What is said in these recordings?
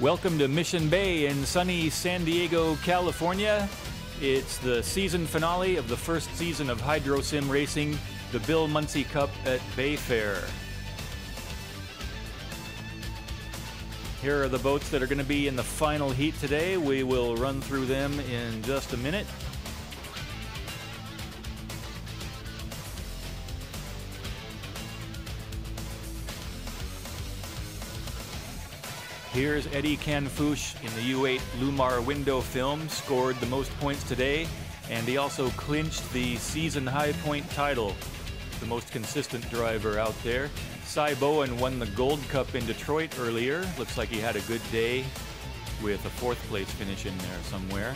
Welcome to Mission Bay in sunny San Diego, California. It's the season finale of the first season of HydroSim racing, the Bill Munsey Cup at Bay Fair. Here are the boats that are going to be in the final heat today. We will run through them in just a minute. Here's Eddie Canfouche in the U8 Lumar window film, scored the most points today, and he also clinched the season high point title, the most consistent driver out there. Cy Bowen won the Gold Cup in Detroit earlier. Looks like he had a good day with a fourth place finish in there somewhere.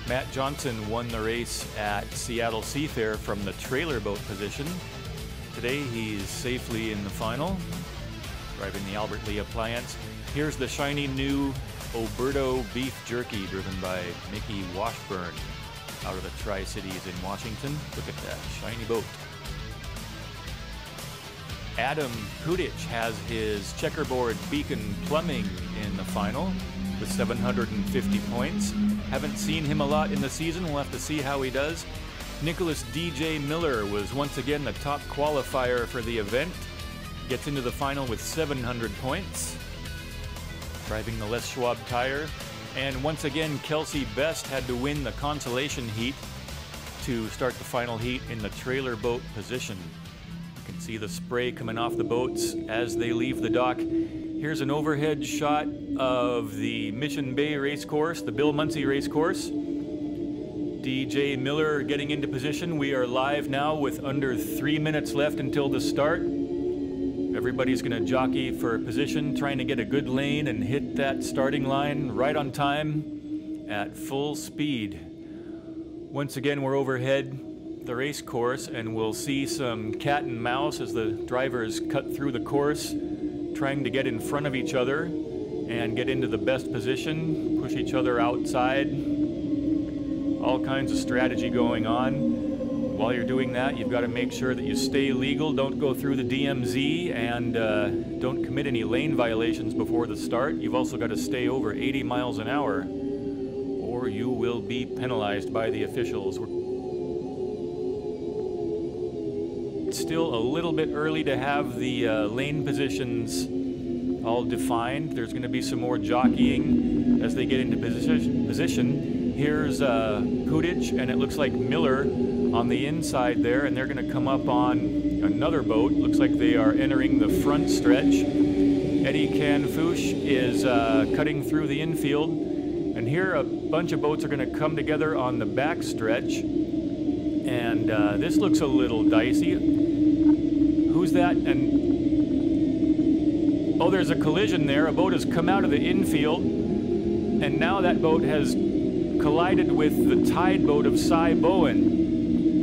Matt Johnson won the race at Seattle Seafair from the trailer boat position. Today he's safely in the final, driving the Albert Lee Appliance. Here's the shiny new Oberto beef jerky driven by Mickey Washburn out of the Tri-Cities in Washington. Look at that shiny boat. Adam Kudich has his checkerboard Beacon Plumbing in the final with 750 points. Haven't seen him a lot in the season. We'll have to see how he does. Nicholas DJ Miller was once again the top qualifier for the event. Gets into the final with 700 points. Driving the Les Schwab tire. And once again, Kelsey Best had to win the consolation heat to start the final heat in the trailer boat position. You can see the spray coming off the boats as they leave the dock. Here's an overhead shot of the Mission Bay race course, the Bill Munsey race course. DJ Miller getting into position. We are live now with under 3 minutes left until the start. Everybody's going to jockey for position, trying to get a good lane and hit that starting line right on time at full speed. Once again, we're overhead the race course, and we'll see some cat and mouse as the drivers cut through the course, trying to get in front of each other and get into the best position, push each other outside. All kinds of strategy going on. While you're doing that, you've got to make sure that you stay legal, don't go through the DMZ, and don't commit any lane violations before the start. You've also got to stay over 80 miles an hour, or you will be penalized by the officials. It's still a little bit early to have the lane positions all defined. There's going to be some more jockeying as they get into position. Here's Kudich, and it looks like Miller on the inside there, and they're going to come up on another boat. Looks like they are entering the front stretch. Eddie Canfouche is cutting through the infield, and here a bunch of boats are going to come together on the back stretch, and this looks a little dicey. Who's that? And oh, there's a collision there. A boat has come out of the infield, and now that boat has collided with the tide boat of Cy Bowen.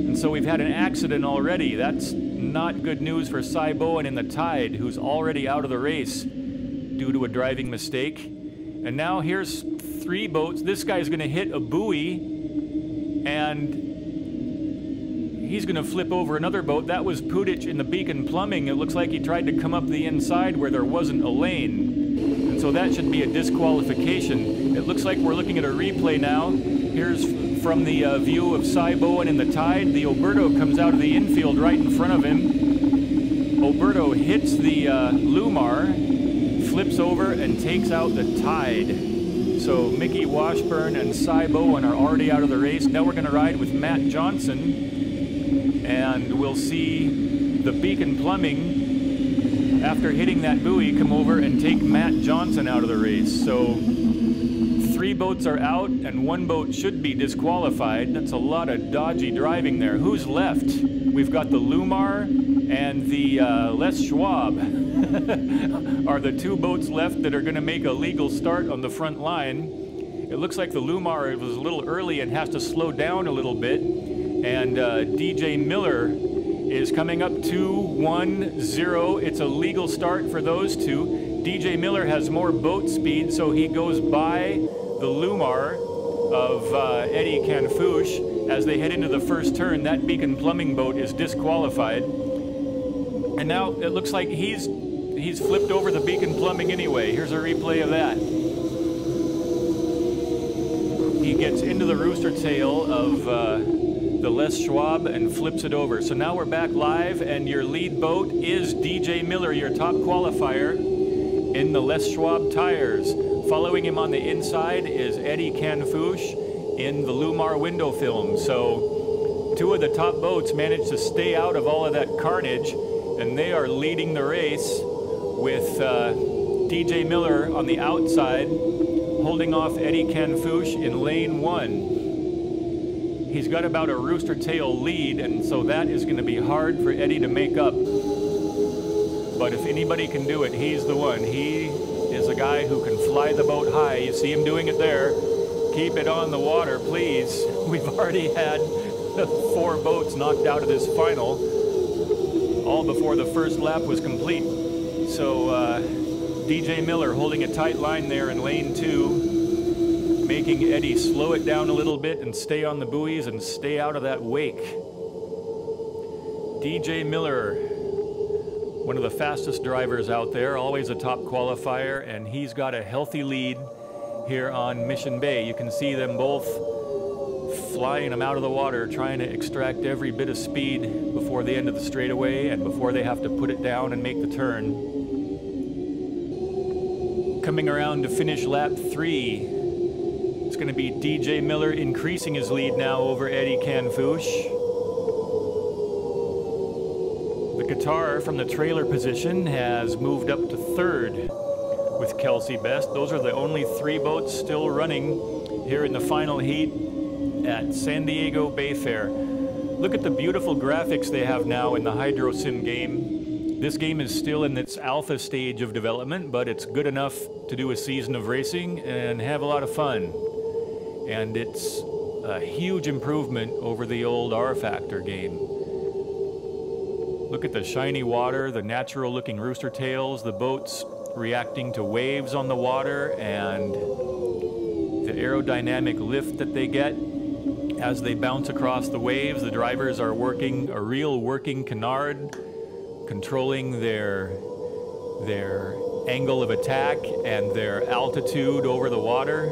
And so we've had an accident already. That's not good news for Cy Bowen in the tide, who's already out of the race due to a driving mistake. And now here's three boats. This guy's going to hit a buoy, and he's going to flip over another boat. That was Kudich in the Beacon Plumbing. It looks like he tried to come up the inside where there wasn't a lane. And so that should be a disqualification. It looks like we're looking at a replay now. Here's from the view of Cy Bowen in the tide. The Oberto comes out of the infield right in front of him. Oberto hits the Lumar, flips over, and takes out the tide. So Mickey Washburn and Cy Bowen are already out of the race. Now we're going to ride with Matt Johnson, and we'll see the Beacon Plumbing, after hitting that buoy, come over and take Matt Johnson out of the race. So 3 boats are out, and 1 boat should be disqualified. That's a lot of dodgy driving there. Who's left? We've got the Lumar and the Les Schwab are the 2 boats left that are going to make a legal start on the front line. It looks like the Lumar was a little early and has to slow down a little bit. And DJ Miller is coming up 2-1-0. It's a legal start for those 2. DJ Miller has more boat speed, so he goes by the Lumar of Eddie Canfouche as they head into the first turn. That Beacon Plumbing boat is disqualified. And now it looks like he's flipped over the Beacon Plumbing anyway. Here's a replay of that. gets into the rooster tail of the Les Schwab and flips it over. So now we're back live, and your lead boat is DJ Miller, your top qualifier in the Les Schwab tires. Following him on the inside is Eddie Canfouche in the Lumar window film. So two of the top boats managed to stay out of all of that carnage, and they are leading the race with DJ Miller on the outside, holding off Eddie Canfouche in lane 1. He's got about a rooster tail lead, and so that is going to be hard for Eddie to make up. But if anybody can do it, he's the one. He is a guy who can fly the boat high. You see him doing it there. Keep it on the water, please. We've already had 4 boats knocked out of this final, all before the first lap was complete. So DJ Miller holding a tight line there in lane 2, making Eddie slow it down a little bit and stay on the buoys and stay out of that wake. DJ Miller, one of the fastest drivers out there, always a top qualifier, and he's got a healthy lead here on Mission Bay. You can see them both flying them out of the water, trying to extract every bit of speed before the end of the straightaway and before they have to put it down and make the turn. Coming around to finish lap 3, it's going to be DJ Miller increasing his lead now over Eddie Canfouche. The Qatar from the trailer position has moved up to 3rd with Kelsey Best. Those are the only 3 boats still running here in the final heat at San Diego Bay Fair. Look at the beautiful graphics they have now in the HydroSim game. This game is still in its alpha stage of development, but it's good enough to do a season of racing and have a lot of fun. And it's a huge improvement over the old R-Factor game. Look at the shiny water, the natural looking rooster tails, the boats reacting to waves on the water, and the aerodynamic lift that they get as they bounce across the waves. The drivers are working a real working canard, controlling their angle of attack and their altitude over the water.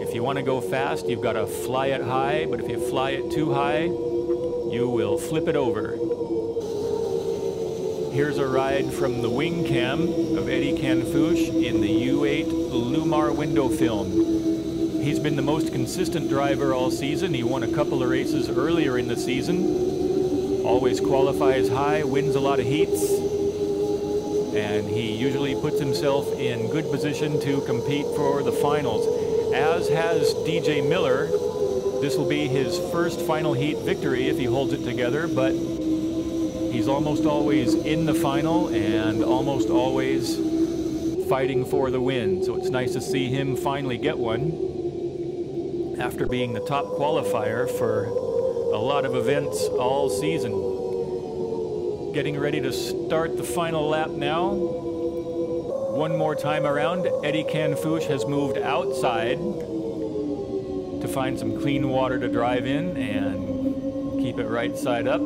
If you want to go fast, you've got to fly it high, but if you fly it too high, you will flip it over. Here's a ride from the wing cam of Eddie Canfouche in the U8 Lumar window film. He's been the most consistent driver all season. He won a couple of races earlier in the season. Always qualifies high, wins a lot of heats, and he usually puts himself in good position to compete for the finals. As has DJ Miller. This will be his first final heat victory if he holds it together, but he's almost always in the final and almost always fighting for the win. So it's nice to see him finally get one after being the top qualifier for a lot of events all season. Getting ready to start the final lap now. One more time around, Eddie Canfouche has moved outside to find some clean water to drive in and keep it right side up.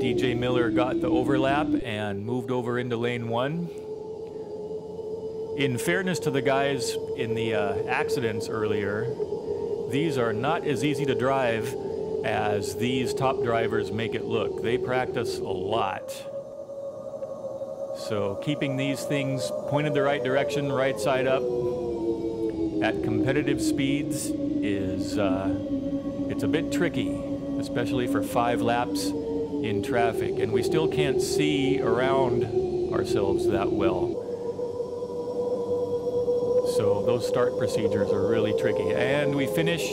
DJ Miller got the overlap and moved over into lane 1. In fairness to the guys in the accidents earlier, these are not as easy to drive as these top drivers make it look. They practice a lot. So keeping these things pointed the right direction, right side up, at competitive speeds is it's a bit tricky, especially for 5 laps in traffic, and we still can't see around ourselves that well. So those start procedures are really tricky. And we finish.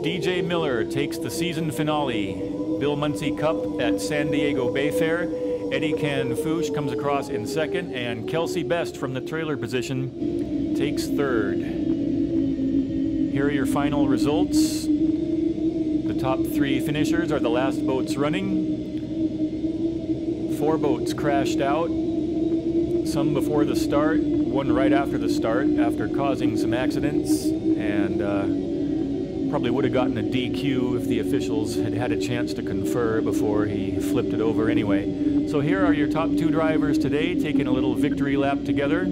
DJ Miller takes the season finale, Bill Munsey Cup at San Diego Bay Fair. Eddie Canfouche comes across in 2nd, and Kelsey Best from the trailer position takes 3rd. Here are your final results. The top 3 finishers are the last boats running. 4 boats crashed out, some before the start, one right after the start after causing some accidents, and probably would have gotten a DQ if the officials had had a chance to confer before he flipped it over anyway. So here are your top 2 drivers today taking a little victory lap together.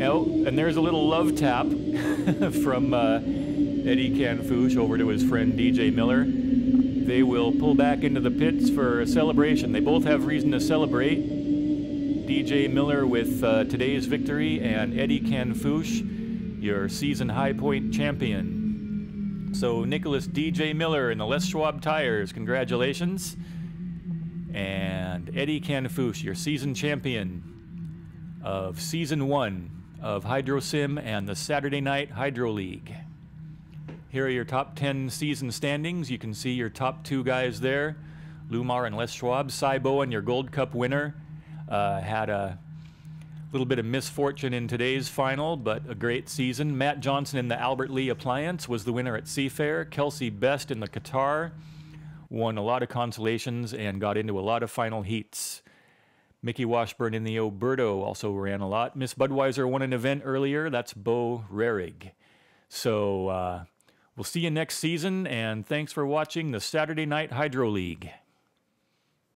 Oh, and there's a little love tap from Eddie Canfouche over to his friend DJ Miller. They will pull back into the pits for a celebration. They both have reason to celebrate. DJ Miller with today's victory, and Eddie Canfouche, your season high point champion. So Nicholas DJ Miller and the Les Schwab tires, congratulations. And Eddie Canfouche, your season champion of Season 1 of HydroSim and the Saturday Night Hydro League. Here are your top 10 season standings. You can see your top 2 guys there, Lumar and Les Schwab. Cy Bowen, your Gold Cup winner, had a little bit of misfortune in today's final, but a great season. Matt Johnson in the Albert Lee Appliance was the winner at Seafair. Kelsey Best in the Qatar won a lot of consolations and got into a lot of final heats. Mickey Washburn in the Oberto also ran a lot. Miss Budweiser won an event earlier. That's Bo Rarig. So we'll see you next season, and thanks for watching the Saturday Night Hydro League.